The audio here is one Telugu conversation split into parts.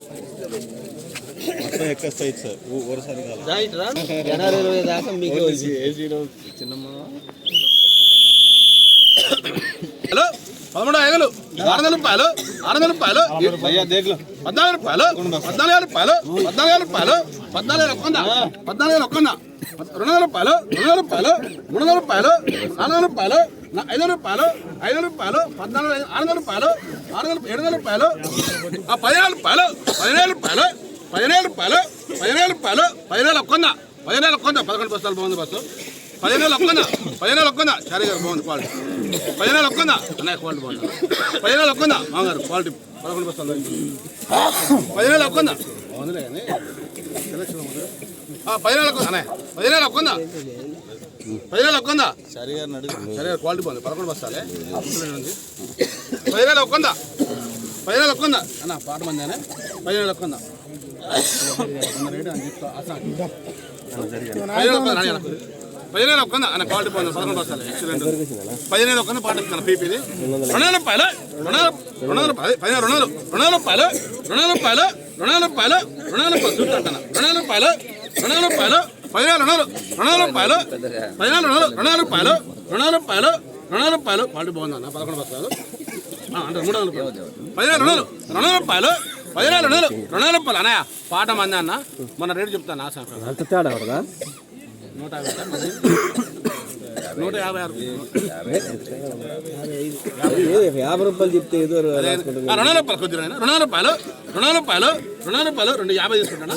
హలో 13 ఐగలు 600 రూపాయలు 600 రూపాయలు 14 రూపాయలు 14 రూపాయలు 14 రూపాయలు 14 ఒక్కందా 14 ఒక్కందా 200 రూపాయలు 200 రూపాయలు 300 రూపాయలు 400 రూపాయలు 500 రూపాయలు 500 రూపాయలు 14 600 రూపాయలు 700 రూపాయలు 17 రూపాయలు 17 రూపాయలు 17 రూపాయలు 17 రూపాయలు 17 ఒక్కందా 17 ఒక్కందా 11 బస్తాలు బాగుంది బస్సు 17 ఒక్కందా 17 ఒక్కందా చారీ గారు బాగుంది క్వాలిటీ 17 ఒక్కందా అన్నయ్య క్వాలిటీ బాగుంది 17 ఒక్కందా మామగారు క్వాలిటీ 11 బస్తాలు 17 ఒక్కందా బాగుందిలే కానీ 17 ఒక్కందా అన్నయ్య 17 ఒక్కందా 17 ఒక్కందా చారీ గారు క్వాలిటీ బాగుంది 11 బస్తాలే 17 ఒక్కందా 17 ఒక్కందా అన్న పాట మంది అనే 17 ఒక్కందా రేటు అని చెప్తా 17 ఒక్కందా అన్న క్వాలిటీ బాగుంది 11 బస్తాలు ఎక్సలెంట్ 17 ఒక్కందా పాట ఇస్తాను పీపీది 200 రూపాయలు 200 రూపాయలు 200 రూపాయలు 200 రూపాయలు 200 రూపాయలు 200 రూపాయలు చూస్తాను 200 రూపాయలు 200 రూపాయలు 17 200 రూపాయలు 200 రూపాయలు 200 రూపాయలు 200 రూపాయలు క్వాలిటీ బాగుంది అన్న 11 బస్తాలు అంటే 300 రూపాయలు 200 రూపాయలు 200 రూపాయలు అన్నయ్య పాట మంది అన్న మన రేటు చెప్తాను ఆశ 150 రూపాయలు చెప్తే 200 రూపాయలు కొద్దిగా 200 రూపాయలు 200 రూపాయలు 200 రూపాయలు 250 తీసుకుంటాను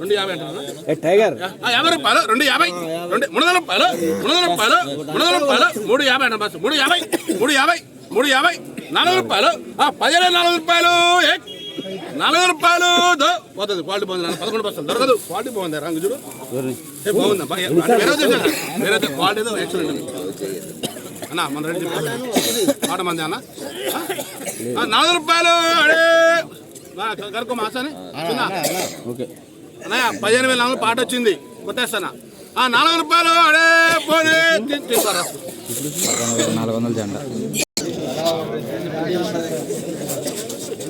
250 అంటున్నా టైగర్ 50 రూపాయలు 250 300 రూపాయలు 300 రూపాయలు 300 రూపాయలు 350 అన్న బస్సు 350 400 రూపాయలు 400 రూపాయలు 400 రూపాయలు పోతుంది క్వాలిటీ బాగుంది 11 బస్తాలు దొరకదు క్వాలిటీ బాగుంది రంగు చూడు బాగుందా వేరే క్వాలిటీ ఎక్సలెంట్ అన్న మన రెడీ పాట మంది అన్న 400 రూపాయలు అడే కనుకో మాసాని ఓకే అన్నయ్య 15,400 పాట వచ్చింది కొట్టేస్తానా 400 రూపాయలు అడే పోనీ 400 జెండా